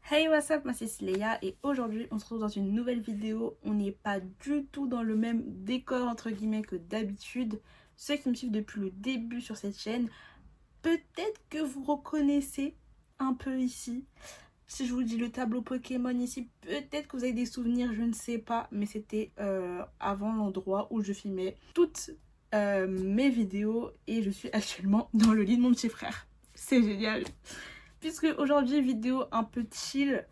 Hey, what's up, moi c'est Léa et aujourd'hui on se retrouve dans une nouvelle vidéo. On n'est pas du tout dans le même décor entre guillemets que d'habitude. Ceux qui me suivent depuis le début sur cette chaîne, peut-être que vous reconnaissez un peu ici. Si je vous dis le tableau Pokémon ici, peut-être que vous avez des souvenirs, je ne sais pas. Mais c'était avant l'endroit où je filmais toutes mes vidéos et je suis actuellement dans le lit de mon petit frère. C'est génial. Puisque aujourd'hui, vidéo un peu chill,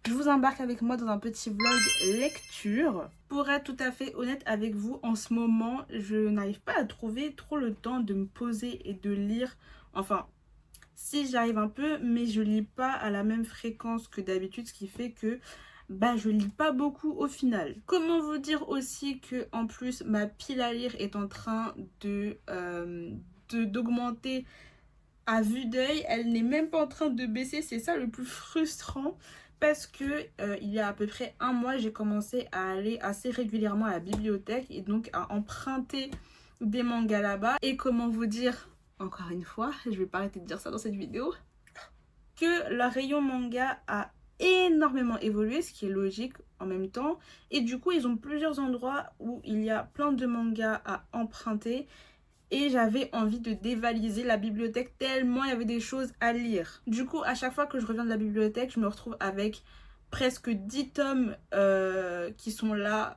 je vous embarque avec moi dans un petit vlog lecture. Pour être tout à fait honnête avec vous, en ce moment, je n'arrive pas à trouver trop le temps de me poser et de lire. Enfin, si j'arrive un peu, mais je lis pas à la même fréquence que d'habitude, ce qui fait que je lis pas beaucoup au final. Comment vous dire aussi que en plus ma pile à lire est en train d'augmenter à vue d'œil, elle n'est même pas en train de baisser. C'est ça le plus frustrant parce que il y a à peu près un mois, j'ai commencé à aller assez régulièrement à la bibliothèque et donc à emprunter des mangas là-bas. Et comment vous dire, encore une fois, je vais pas arrêter de dire ça dans cette vidéo, que le rayon manga a énormément évolué, ce qui est logique en même temps. Et du coup, ils ont plusieurs endroits où il y a plein de mangas à emprunter. Et j'avais envie de dévaliser la bibliothèque tellement il y avait des choses à lire. Du coup, à chaque fois que je reviens de la bibliothèque, je me retrouve avec presque 10 tomes qui sont là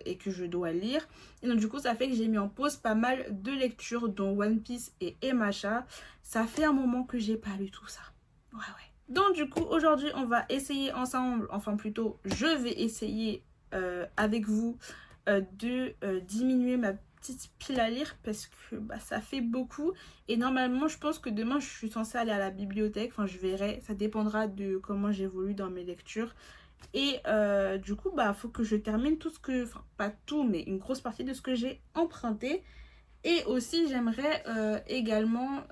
et que je dois lire. Et donc du coup, ça fait que j'ai mis en pause pas mal de lectures, dont One Piece et Emacha. Ça fait un moment que j'ai pas lu tout ça. Ouais. Donc du coup, aujourd'hui, on va essayer ensemble, enfin plutôt, je vais essayer avec vous de diminuer ma petite pile à lire parce que ça fait beaucoup. Et normalement, je pense que demain, je suis censée aller à la bibliothèque. Enfin, je verrai. Ça dépendra de comment j'évolue dans mes lectures. Et du coup, faut que je termine tout ce que... Enfin, pas tout, mais une grosse partie de ce que j'ai emprunté. Et aussi, j'aimerais également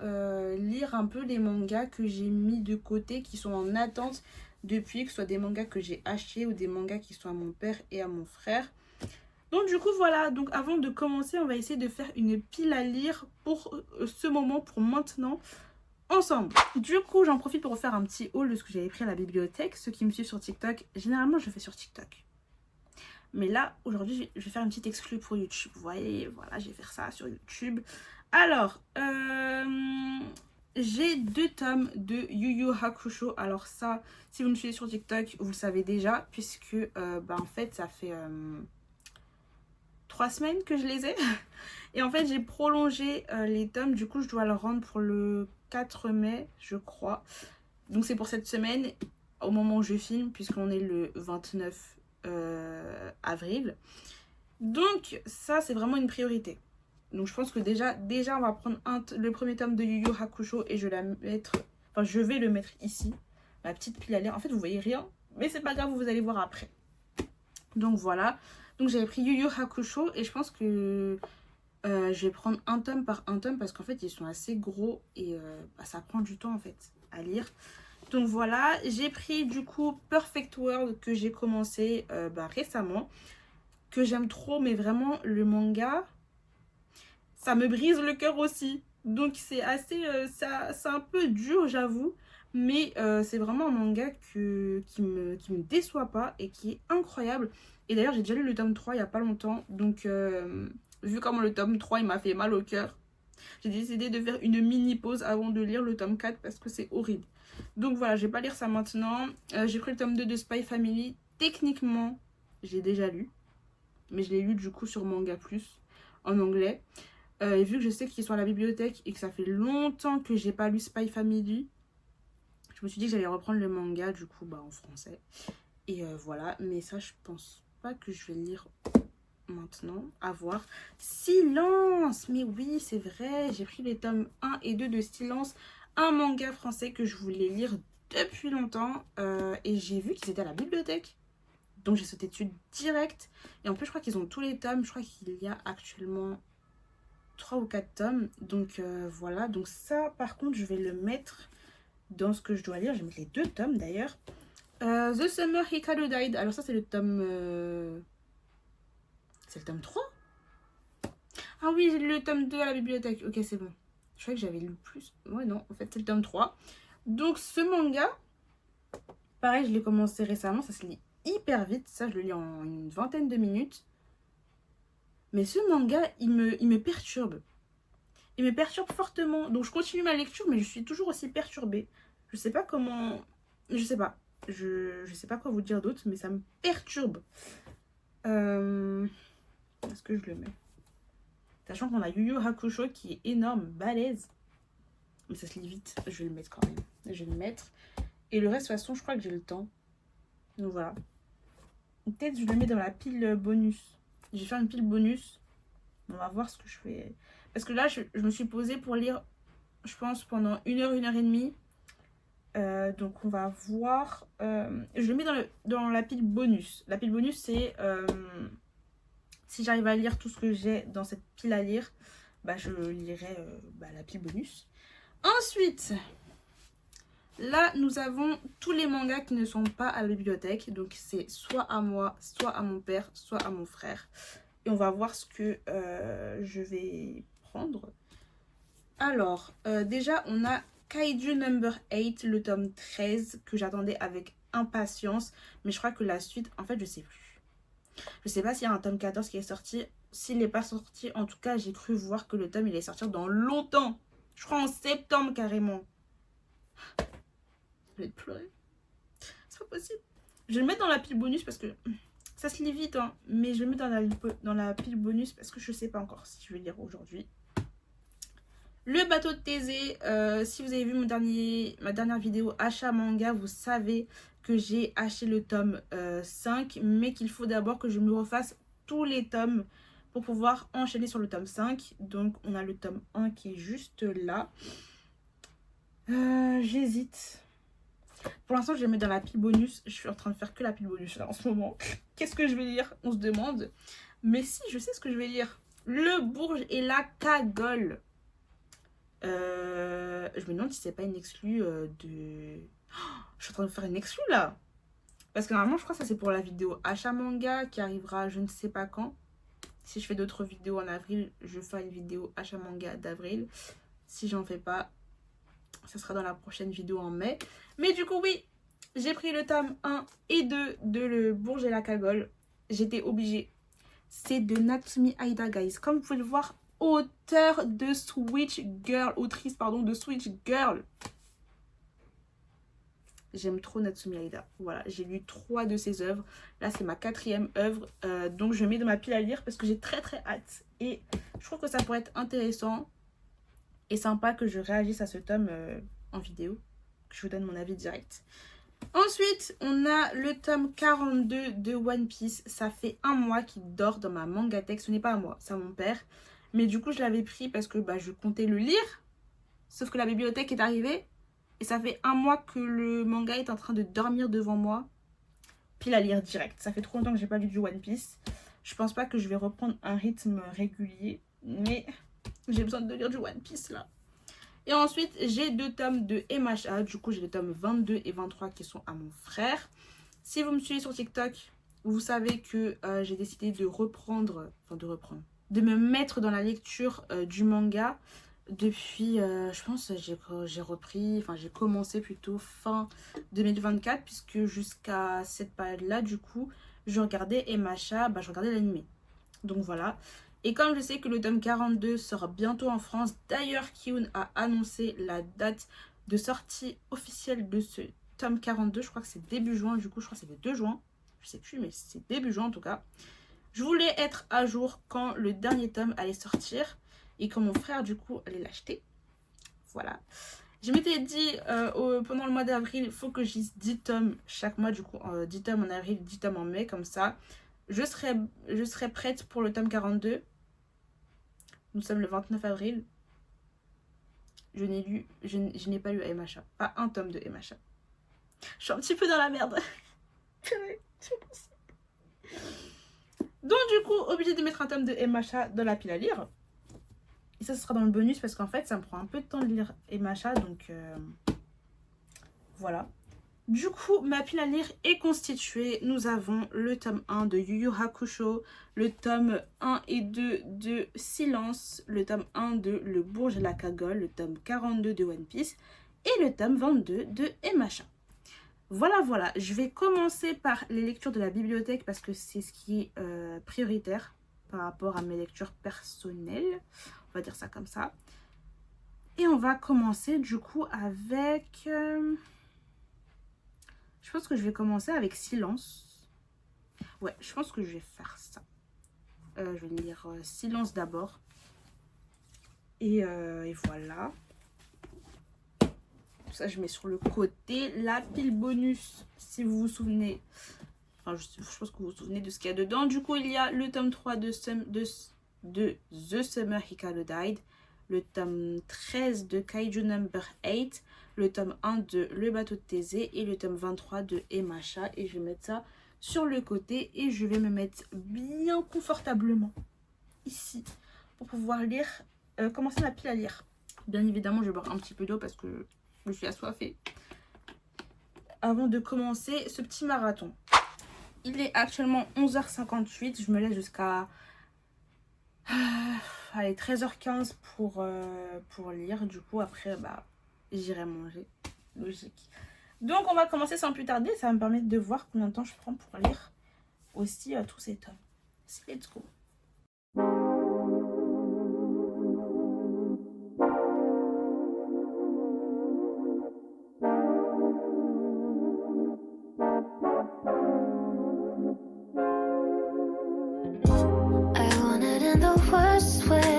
lire un peu les mangas que j'ai mis de côté, qui sont en attente depuis, que ce soit des mangas que j'ai achetés ou des mangas qui sont à mon père et à mon frère. Donc du coup voilà, donc avant de commencer, on va essayer de faire une pile à lire pour ce moment, pour maintenant, ensemble. Du coup, j'en profite pour faire un petit haul de ce que j'avais pris à la bibliothèque. Ceux qui me suivent sur TikTok, généralement je fais sur TikTok. Mais là, aujourd'hui, je vais faire une petite exclue pour YouTube. Vous voyez, voilà, je vais faire ça sur YouTube. Alors, j'ai 2 tomes de Yu Yu Hakusho. Alors ça, si vous me suivez sur TikTok, vous le savez déjà, puisque en fait, ça fait 3 semaines que je les ai. Et en fait, j'ai prolongé les tomes. Du coup, je dois le rendre pour le 4 mai, je crois. Donc, c'est pour cette semaine, au moment où je filme, puisqu'on est le 29 avril. Donc, ça, c'est vraiment une priorité. Donc, je pense que déjà on va prendre le premier tome de Yu Yu Hakusho et je vais le mettre ici. Ma petite pile à lire. En fait, vous voyez rien, mais c'est pas grave, vous allez voir après. Donc, voilà. Donc j'avais pris Yu Yu Hakusho et je pense que je vais prendre un tome par un tome parce qu'en fait ils sont assez gros et ça prend du temps en fait à lire. Donc voilà, j'ai pris du coup Perfect World que j'ai commencé récemment, que j'aime trop, mais vraiment le manga, ça me brise le cœur aussi. Donc c'est assez, c'est un peu dur j'avoue, mais c'est vraiment un manga qui me déçoit pas et qui est incroyable. Et d'ailleurs j'ai déjà lu le tome 3 il y a pas longtemps, donc vu comment le tome 3 il m'a fait mal au cœur, j'ai décidé de faire une mini pause avant de lire le tome 4 parce que c'est horrible. Donc voilà, je vais pas lire ça maintenant. J'ai pris le tome 2 de Spy Family. Techniquement, j'ai déjà lu, mais je l'ai lu du coup sur Manga Plus en anglais. Et vu que je sais qu'ils sont à la bibliothèque et que ça fait longtemps que j'ai pas lu Spy Family, je me suis dit que j'allais reprendre le manga du coup en français. Et voilà, mais ça je pense pas que je vais le lire maintenant, à voir. Silence, mais oui c'est vrai, j'ai pris les tomes 1 et 2 de Silence, un manga français que je voulais lire depuis longtemps et j'ai vu qu'ils étaient à la bibliothèque. Donc j'ai sauté dessus direct. Et en plus je crois qu'ils ont tous les tomes, je crois qu'il y a actuellement 3 ou 4 tomes. Donc voilà, donc ça par contre je vais le mettre dans ce que je dois lire. Je vais mettre les 2 tomes d'ailleurs. The Summer Hikaru Died. Alors ça c'est le tome... C'est le tome 3. Ah oui, j'ai lu le tome 2 à la bibliothèque. Ok, c'est bon. Je croyais que j'avais lu plus. Ouais, non, en fait, c'est le tome 3. Donc, ce manga, Pareil, je l'ai commencé récemment, ça se lit hyper vite. Ça, je le lis en une vingtaine de minutes. Mais ce manga, il me perturbe. Il me perturbe fortement. Donc je continue ma lecture, mais je suis toujours aussi perturbée. Je sais pas comment... Je sais pas. Je sais pas quoi vous dire d'autre, mais ça me perturbe. Est-ce que je le mets? Sachant qu'on a Yu Yu Hakusho qui est énorme, balèze. Mais ça se lit vite. Je vais le mettre quand même. Je vais le mettre. Et le reste, de toute façon, je crois que j'ai le temps. Donc voilà. Peut-être je le mets dans la pile bonus. Je vais faire une pile bonus. On va voir ce que je fais. Parce que là, je me suis posée pour lire, je pense, pendant 1 heure et demie. Donc on va voir. Je le mets dans la pile bonus. La pile bonus, c'est si j'arrive à lire tout ce que j'ai dans cette pile à lire, bah, je lirai la pile bonus. Ensuite, là, nous avons tous les mangas qui ne sont pas à la bibliothèque. Donc c'est soit à moi, soit à mon père, soit à mon frère. Et on va voir ce que je vais prendre. Alors, déjà, on a Kaiju Number 8, le tome 13, que j'attendais avec impatience. Mais je crois que la suite, en fait, je sais plus. Je sais pas s'il y a un tome 14 qui est sorti. S'il n'est pas sorti, en tout cas, j'ai cru voir que le tome, il allait sortir dans longtemps. Je crois en septembre, carrément. Je vais pleurer. C'est pas possible. Je vais le mettre dans la pile bonus parce que ça se lit vite, hein. Mais je vais le mettre dans la pile bonus parce que je sais pas encore si je vais lire aujourd'hui. Le bateau de Thésée, si vous avez vu ma dernière vidéo achat manga, vous savez que j'ai acheté le tome 5, mais qu'il faut d'abord que je me refasse tous les tomes pour pouvoir enchaîner sur le tome 5. Donc on a le tome 1 qui est juste là. J'hésite. Pour l'instant, je vais mettre dans la pile bonus. Je suis en train de faire que la pile bonus là en ce moment. Qu'est-ce que je vais lire? On se demande. Mais si, je sais ce que je vais lire. Le Bourge et la Cagole. Je me demande si c'est pas une exclue de... Oh, je suis en train de faire une exclue là. Parce que normalement, je crois que ça c'est pour la vidéo achat manga qui arrivera je ne sais pas quand. Si je fais d'autres vidéos en avril, je ferai une vidéo achat manga d'avril. Si j'en fais pas, ça sera dans la prochaine vidéo en mai. Mais du coup, oui, j'ai pris le tome 1 et 2 de Le Bourge et la Cagole. J'étais obligée. C'est de Natsumi Aida, guys. Comme vous pouvez le voir, autrice de Switch Girl. J'aime trop Natsumi Aida. Voilà, j'ai lu 3 de ses œuvres. Là, c'est ma 4e œuvre. Donc, je mets dans ma pile à lire parce que j'ai très très hâte. Et je trouve que ça pourrait être intéressant et sympa que je réagisse à ce tome en vidéo. Que je vous donne mon avis direct. Ensuite, on a le tome 42 de One Piece. Ça fait 1 mois qu'il dort dans ma mangatech. Ce n'est pas à moi, c'est à mon père. Mais du coup, je l'avais pris parce que je comptais le lire. Sauf que la bibliothèque est arrivée. Et ça fait 1 mois que le manga est en train de dormir devant moi. Pile à lire direct. Ça fait trop longtemps que j'ai pas lu du One Piece. Je pense pas que je vais reprendre un rythme régulier. Mais j'ai besoin de lire du One Piece là. Et ensuite, j'ai 2 tomes de MHA. Du coup, j'ai les tomes 22 et 23 qui sont à mon frère. Si vous me suivez sur TikTok, vous savez que j'ai décidé de de me mettre dans la lecture du manga depuis, je pense, j'ai commencé plutôt fin 2024, puisque jusqu'à cette période-là, du coup, je regardais MHA, je regardais l'anime. Donc voilà. Et comme je sais que le tome 42 sort bientôt en France, d'ailleurs Kiun a annoncé la date de sortie officielle de ce tome 42. Je crois que c'est début juin, du coup je crois que c'est le 2 juin. Je sais plus, mais c'est début juin en tout cas. Je voulais être à jour quand le dernier tome allait sortir et quand mon frère du coup allait l'acheter. Voilà. Je m'étais dit pendant le mois d'avril, il faut que je lise 10 tomes chaque mois, du coup 10 tomes en avril, 10 tomes en mai, comme ça. Je serai prête pour le tome 42. Nous sommes le 29 avril. Je n'ai pas lu MHA. Pas un tome de MHA. Je suis un petit peu dans la merde. Donc du coup, obligée de mettre un tome de MHA dans la pile à lire. Et ça, ce sera dans le bonus parce qu'en fait, ça me prend un peu de temps de lire MHA. Donc voilà. Du coup, ma pile à lire est constituée. Nous avons le tome 1 de Yu Yu Hakusho, le tome 1 et 2 de Silence, le tome 1 de Le Bourge et la Cagole, le tome 42 de One Piece et le tome 22 de MHA. Voilà. Je vais commencer par les lectures de la bibliothèque parce que c'est ce qui est prioritaire par rapport à mes lectures personnelles. On va dire ça comme ça. Et on va commencer du coup avec... je pense que je vais commencer avec Silence. Ouais, je pense que je vais faire ça. Je vais lire Silence d'abord. Et voilà. Tout ça, je mets sur le côté. La pile bonus, si vous vous souvenez. Enfin, je pense que vous vous souvenez de ce qu'il y a dedans. Du coup, il y a le tome 3 de The Summer Hikaru Died. Le tome 13 de Kaiju Number 8. Le tome 1 de Le Bateau de Thésée. Et le tome 23 de Emacha. Et je vais mettre ça sur le côté. Et je vais me mettre bien confortablement ici pour pouvoir lire, commencer ma pile à lire. Bien évidemment, je vais boire un petit peu d'eau parce que je suis assoiffée. Avant de commencer ce petit marathon. Il est actuellement 11h58. Je me laisse jusqu'à allez, 13h15 pour lire. Du coup, après, j'irai manger. Logique. Donc, on va commencer sans plus tarder. Ça va me permettre de voir combien de temps je prends pour lire aussi tous ces tomes. Let's go.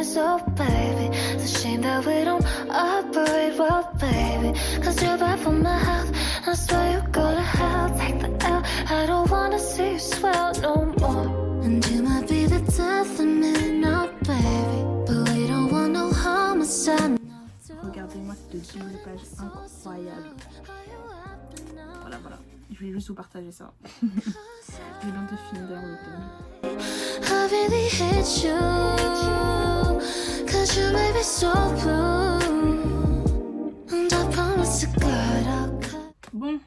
So baby, it's a shame that we don't operate well, baby. Cause you're bad for my health, I swear you go to hell. Take the L, I don't wanna see you swell no more. And you might be the death of me now, baby, but we don't want no homicide. Regardez-moi cette double page incroyable. Voilà. Je vais juste vous partager ça. J'ai bientôt fini d'ailleurs le tome. I really hate you, cause you made me so blue. And I promise to God I'll cut. Bon,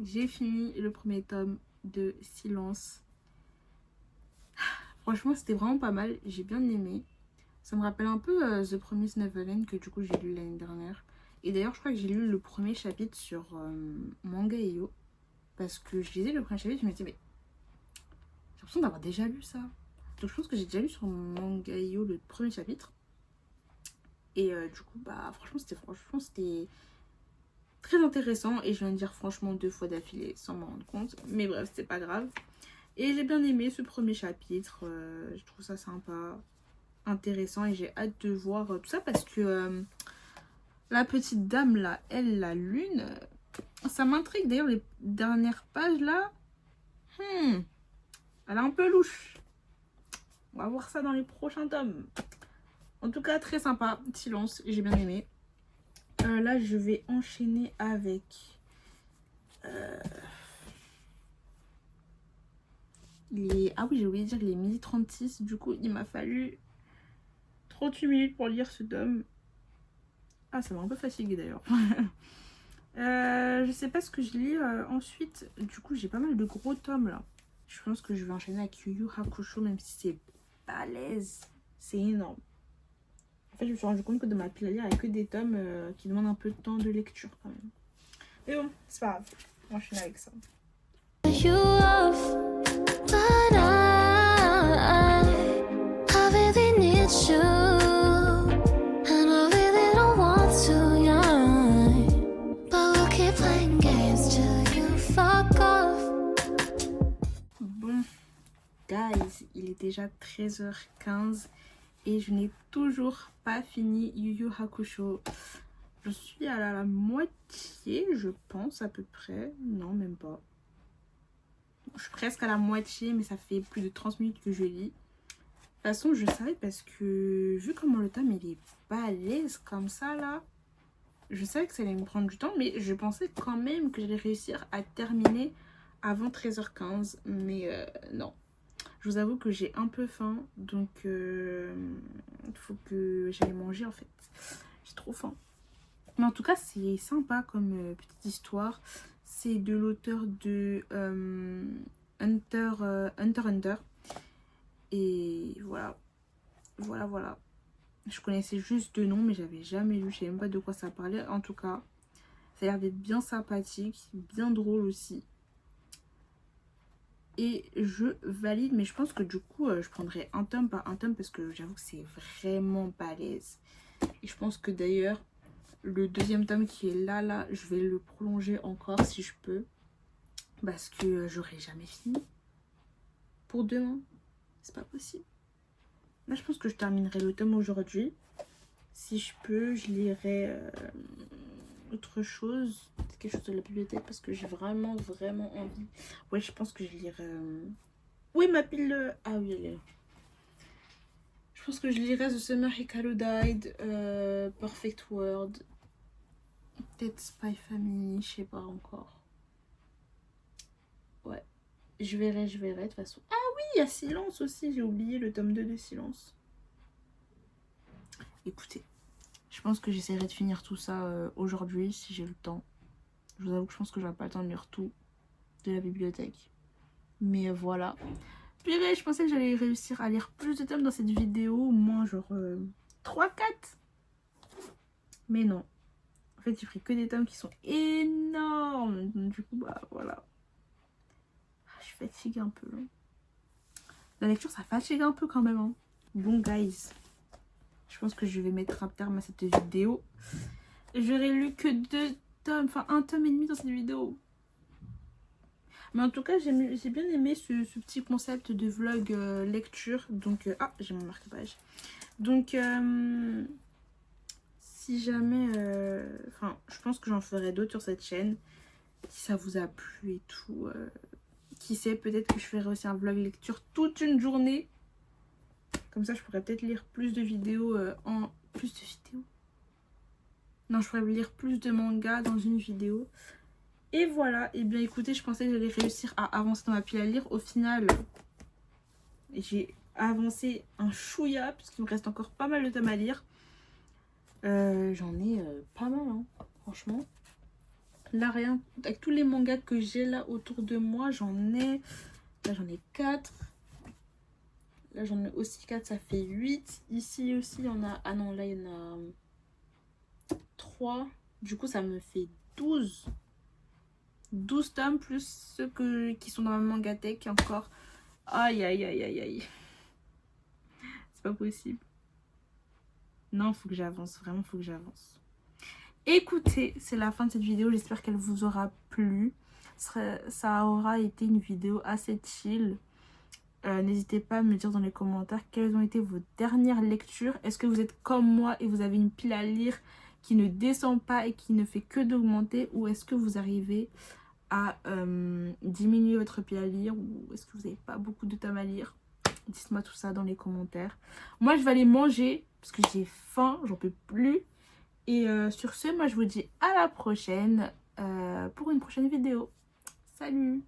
j'ai fini le premier tome de Silence. Franchement, c'était vraiment pas mal. J'ai bien aimé. Ça me rappelle un peu The Promised Neverland que du coup j'ai lu l'année dernière. Et d'ailleurs, je crois que j'ai lu le premier chapitre sur Manga.io. Parce que je lisais le premier chapitre, je me disais, mais j'ai l'impression d'avoir déjà lu ça. Donc je pense que j'ai déjà lu sur Manga.io le premier chapitre. Et du coup, franchement, c'était très intéressant. Et je viens de dire franchement 2 fois d'affilée sans m'en rendre compte. Mais bref, c'est pas grave. Et j'ai bien aimé ce premier chapitre. Je trouve ça sympa, intéressant. Et j'ai hâte de voir tout ça parce que la petite dame là, elle, la lune, ça m'intrigue. D'ailleurs, les dernières pages là, elle est un peu louche. On va voir ça dans les prochains tomes. En tout cas, très sympa. Silence, j'ai bien aimé. Là, je vais enchaîner avec... Ah oui, j'ai oublié de dire les 10h36. Du coup, il m'a fallu 38 minutes pour lire ce tome. Ah, ça m'a un peu fatiguée d'ailleurs. Je sais pas ce que je lis ensuite. Du coup, j'ai pas mal de gros tomes là. Je pense que je vais enchaîner avec Yu Yu Hakusho, même si c'est balèze. C'est énorme. En fait, je me suis rendu compte que dans ma pile à lire, il n'y a que des tomes qui demandent un peu de temps de lecture quand même. Mais bon, c'est pas grave. On va enchaîner avec ça. You off, but I really need you, and I really don't want to, yeah. But we'll keep playing games till you fuck off. Bon, guys, il est déjà 13h15 et je n'ai toujours pas fini Yu Yu Hakusho. Je suis à la moitié, je pense, à peu près. Non, même pas. Je suis presque à la moitié, mais ça fait plus de 30 minutes que je lis. De toute façon, je savais parce que, vu comment le tome il est balèze comme ça, là, je savais que ça allait me prendre du temps, mais je pensais quand même que j'allais réussir à terminer avant 13h15. Mais non. Je vous avoue que j'ai un peu faim, donc il faut que j'aille manger en fait. J'ai trop faim. Mais en tout cas, c'est sympa comme petite histoire. C'est de l'auteur de Hunter x Hunter. Et voilà. Voilà. Je connaissais juste deux noms, mais j'avais jamais lu. Je savais même pas de quoi ça parlait. En tout cas, Ça a l'air d'être bien sympathique, bien drôle aussi. Et je valide, mais je pense que du coup, je prendrai un tome par un tome parce que j'avoue que c'est vraiment balèze. Et je pense que d'ailleurs, le deuxième tome qui est là, je vais le prolonger encore si je peux. Parce que j'aurai jamais fini. Pour demain, c'est pas possible. Là, je pense que je terminerai le tome aujourd'hui. Si je peux, je lirai autre chose. Quelque chose de la bibliothèque parce que j'ai vraiment envie. Ouais, je pense que je lirai... Oui, ma pile... Ah oui, elle est là. Je pense que je lirai The Summer Hikaru Died, Perfect World, peut-être Spy Family, je sais pas encore. Ouais, je verrai de toute façon. Ah oui, il y a Silence aussi, j'ai oublié le tome 2 de Silence. Écoutez, je pense que j'essaierai de finir tout ça aujourd'hui si j'ai le temps. Je vous avoue que je pense que j'aurai pas le temps de lire tout de la bibliothèque. Mais voilà. Purée, je pensais que j'allais réussir à lire plus de tomes dans cette vidéo, au moins genre 3-4. Mais non. En fait, j'ai pris que des tomes qui sont énormes. Donc, du coup, bah voilà. Je suis fatiguée un peu. La lecture, ça fatigue un peu quand même. Hein. Bon, guys. Je pense que je vais mettre un terme à cette vidéo. J'aurais lu que 2 tomes. Enfin, 1 tome et demi dans cette vidéo. Mais en tout cas, j'ai bien aimé ce petit concept de vlog lecture. Donc, ah, j'ai mon marque-page. Donc, si jamais... Enfin, je pense que j'en ferai d'autres sur cette chaîne. Si ça vous a plu et tout. Qui sait, peut-être que je ferai aussi un vlog lecture toute une journée. Comme ça, je pourrais peut-être lire plus de vidéos Plus de vidéos? Non, je pourrais lire plus de mangas dans une vidéo. Et voilà, et bien écoutez, je pensais que j'allais réussir à avancer dans ma pile à lire. Au final, j'ai avancé un chouïa, puisqu'il me reste encore pas mal de tomes à lire. J'en ai pas mal, hein, franchement. Là, rien, avec tous les mangas que j'ai là autour de moi, j'en ai... Là, j'en ai 4. Là, j'en ai aussi 4, ça fait 8. Ici aussi, il y en a... Ah non, là, il y en a 3. Du coup, ça me fait 12. 12 tomes plus ceux qui sont dans ma mangatech encore. Aïe, aïe, aïe, aïe, aïe. C'est pas possible. Non, faut que j'avance. Vraiment, faut que j'avance. Écoutez, c'est la fin de cette vidéo. J'espère qu'elle vous aura plu. Ça aura été une vidéo assez chill. N'hésitez pas à me dire dans les commentaires quelles ont été vos dernières lectures. Est-ce que vous êtes comme moi et vous avez une pile à lire qui ne descend pas et qui ne fait que d'augmenter, ou est-ce que vous arrivez à diminuer votre pile à lire, ou est-ce que vous n'avez pas beaucoup de tomes à lire? Dites-moi tout ça dans les commentaires. Moi, je vais aller manger parce que j'ai faim, j'en peux plus. Et sur ce, moi, je vous dis à la prochaine pour une prochaine vidéo. Salut!